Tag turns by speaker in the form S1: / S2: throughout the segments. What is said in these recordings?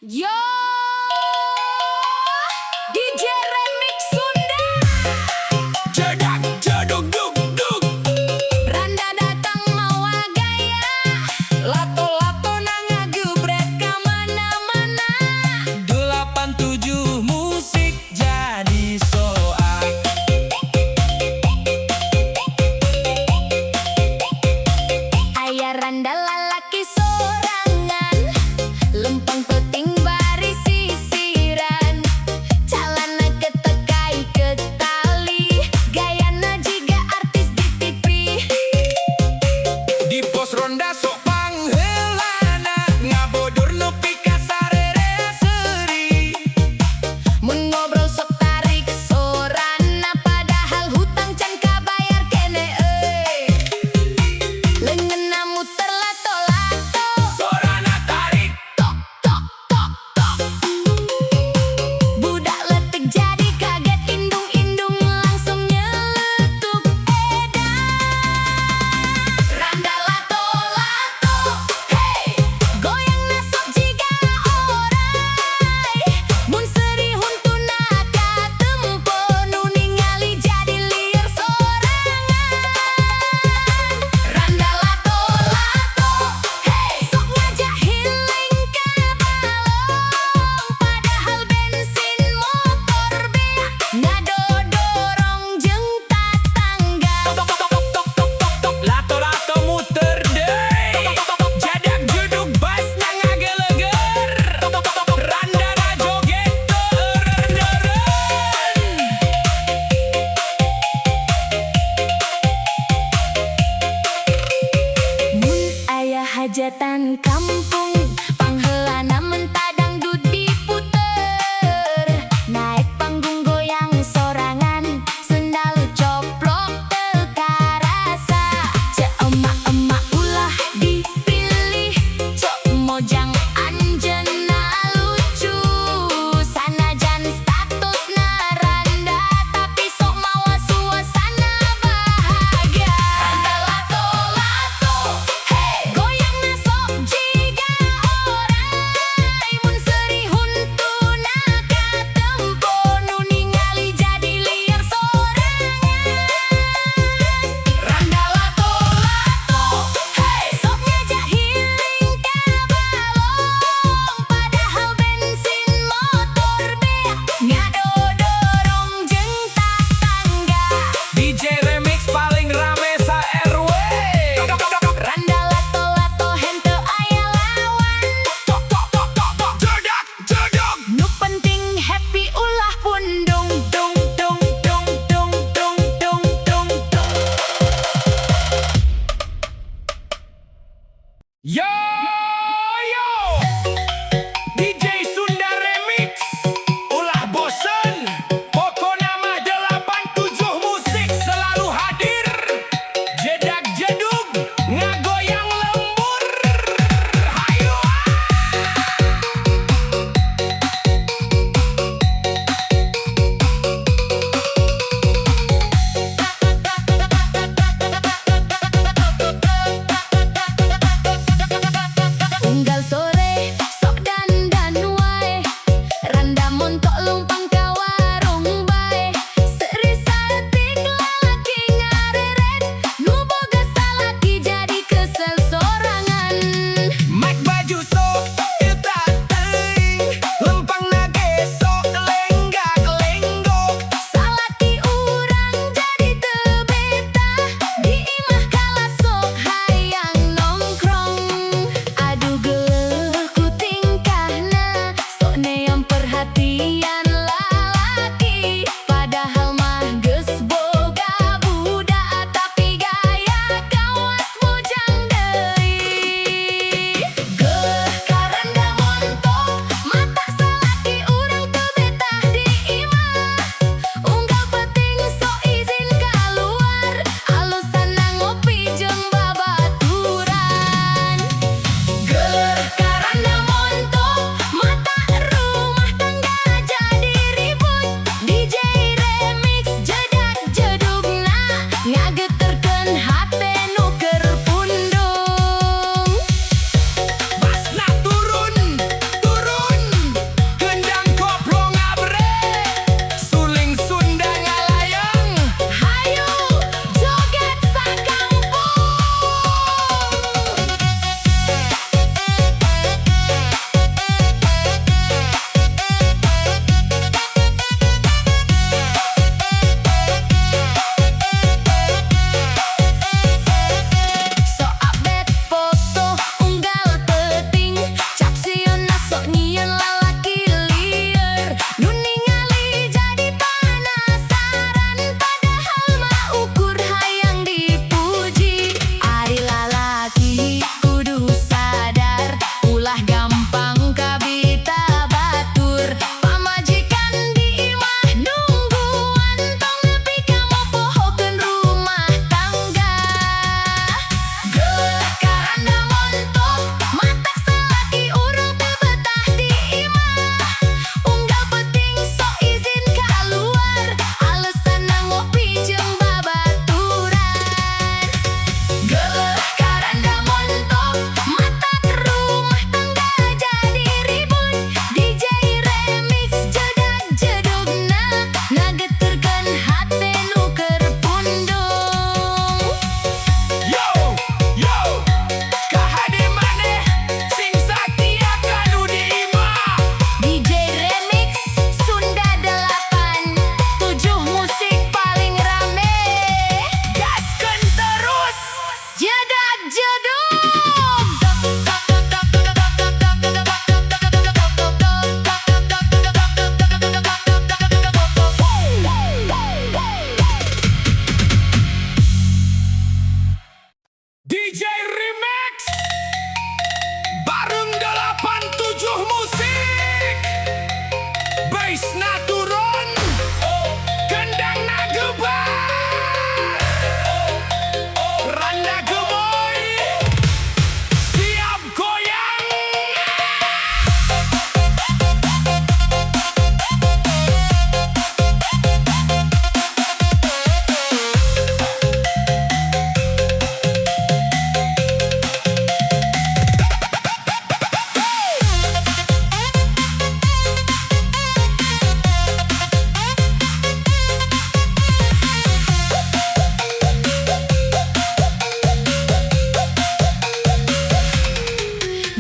S1: Yo, DJ Remix Sunda.
S2: Cedak, ceduk, duk, duk.
S1: Randa datang mawa gaya. Lato-lato nangagebrek ka mana-mana.
S2: 87 musik jadi soak.
S1: Aya randa lalaki sorangan. Lempeng peting barisi.
S2: voice na turun, kendang na gebar, randa gemoy, siap goyang.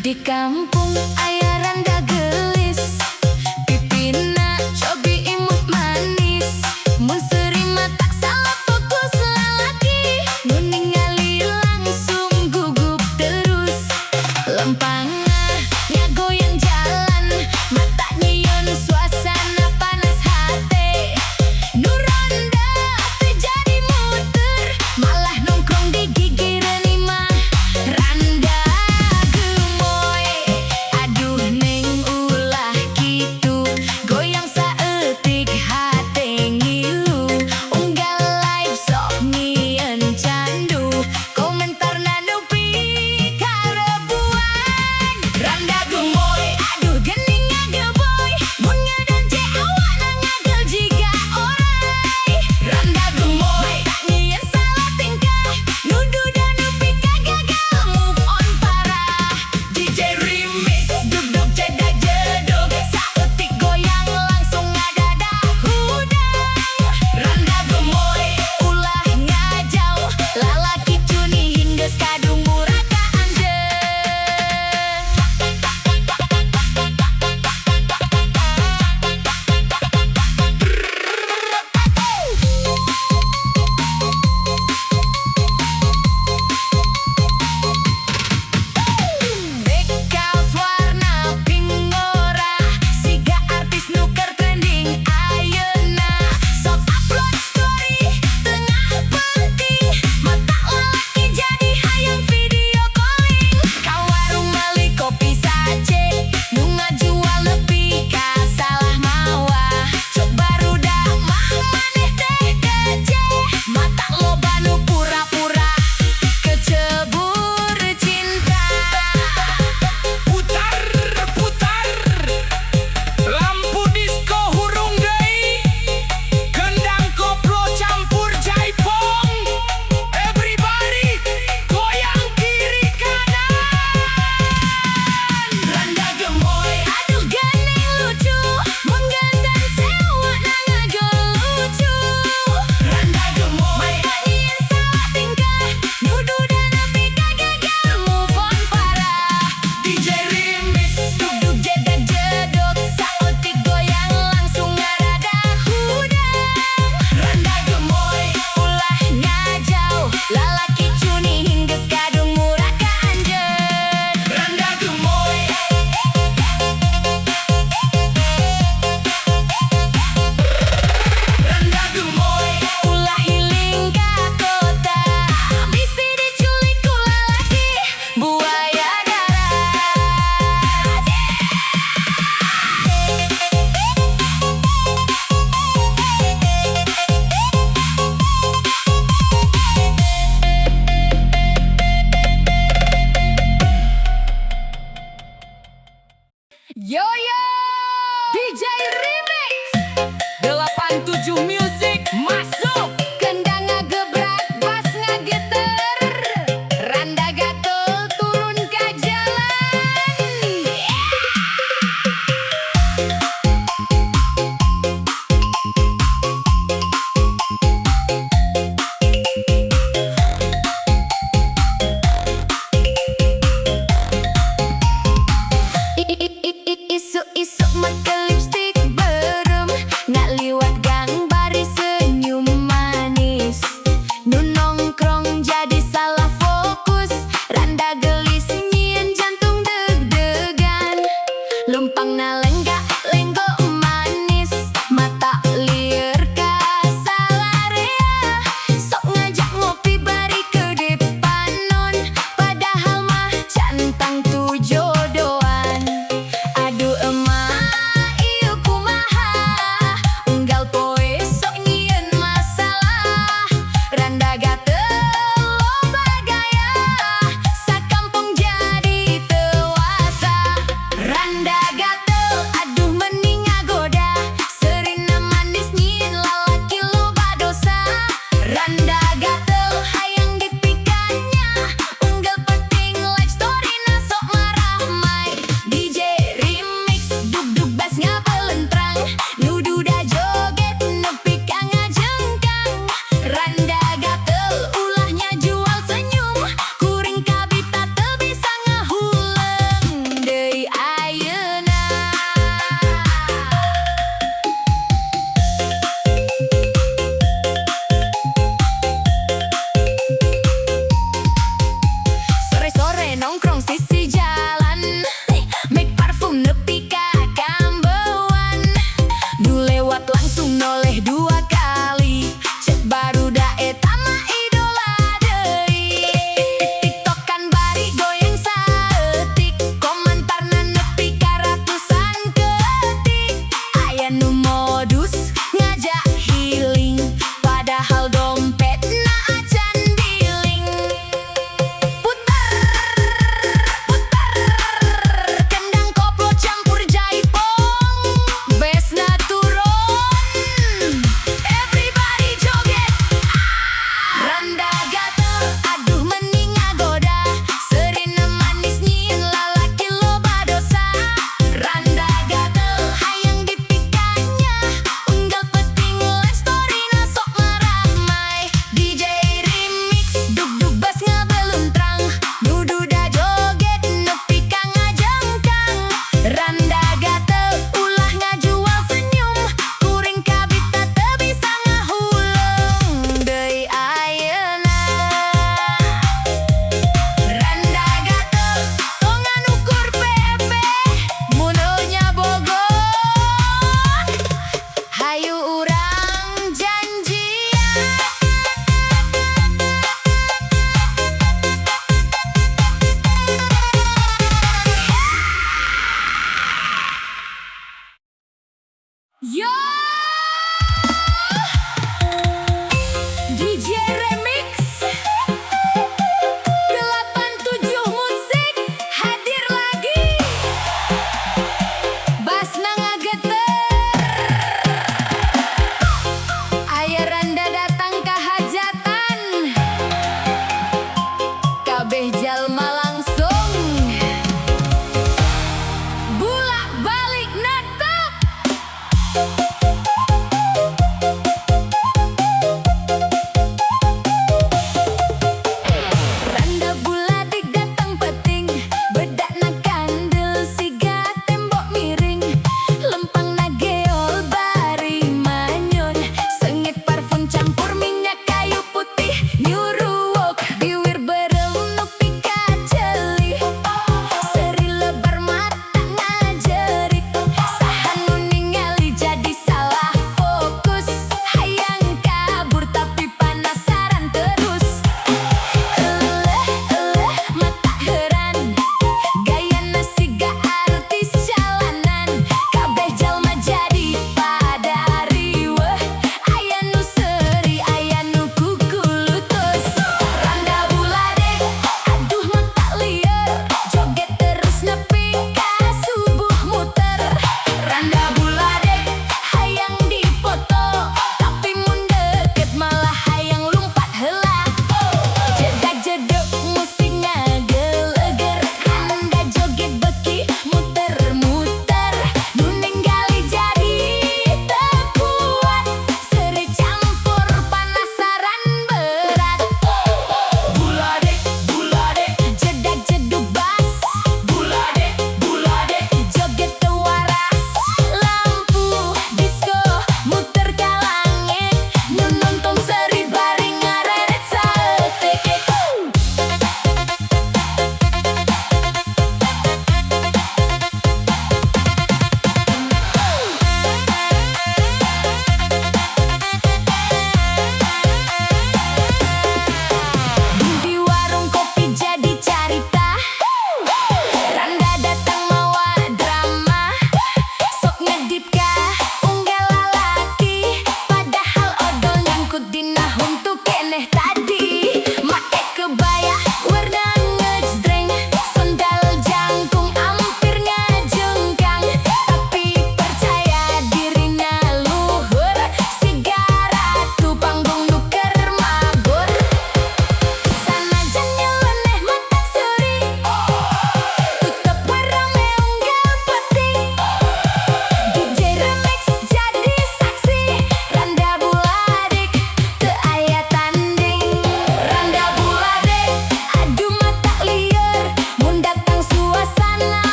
S1: Di kampung aya randa gelis, pipina cobi imut manis. Mun seri mata salah fokus lalaki, mun ningali langsung gugup terus. Lempangna ngagoyang jalan, mata nyiun suasana panas hate. Nu ronda teh jadi muter, malah nongkrong di gigireun imah. Randa gemoy, aduh neng ulah kitu, goyang saeutik hate ngilu. Unggal live sok nyieun candu, komentarna nu pikarebuan. Randa gemoy, aduh geuning ngageboy, mun ngedance awakna ngagel jiga oray. Randa gemoy, tak nyieun salah tingkah, nuduh dan nu pikagagal move on parah. DJ Remix, dug-dug cedak jedug, saeutik goyang langsung ngadadah hudang. Randa gemoy, ulah ngajau, lalaki cuni hinggeus kadung murah ka Bekaos warna pink ngorah, siga artis nuker trending ayeuna. Sok upload story tengah penting, mata lalaki jadi hayang video calling. Ka warung meuli kopi sace, nu ngajual nepi ka salah mawah. Cok barudak mah maneh teh kece, mata loba nu pura-pura kecebur cinta.
S2: Putar, putar, lampu disco hurung deui, kendang koplo campur jaipong. Everybody goyang kiri kanan.
S1: Randa gemoy, aduh geuning lucu, mun gentan sewa na ngagel lucu. Randa gemoy, tak nyieun salah tingkah, nuduh dan nepi kagagal move on parah.
S2: DJ Remix,
S1: Dug-dug jedak jedug, saeutik goyang langsung ngadadah hudang. Randa gemoy, ulah ngajau, lalaki cuni hinggeus kadung murah ka anjeun.
S2: randa gemoy, randa gemoy,
S1: Ulah hiling ka kota, bisi diculik ku lalaki buaya darat. Yo yo, DJ Remix
S2: 87 Music masuk.
S1: kendang ngagebrak, bass ngageter, randa gatul turun ka jalan. Isu-isu make lipstick berem, ngaliwat gang baris senyum manis. Nu nongkrong jadi salah fokus, randa gelis nyieun jantung deg-degan. Lempangna lenggak lenggo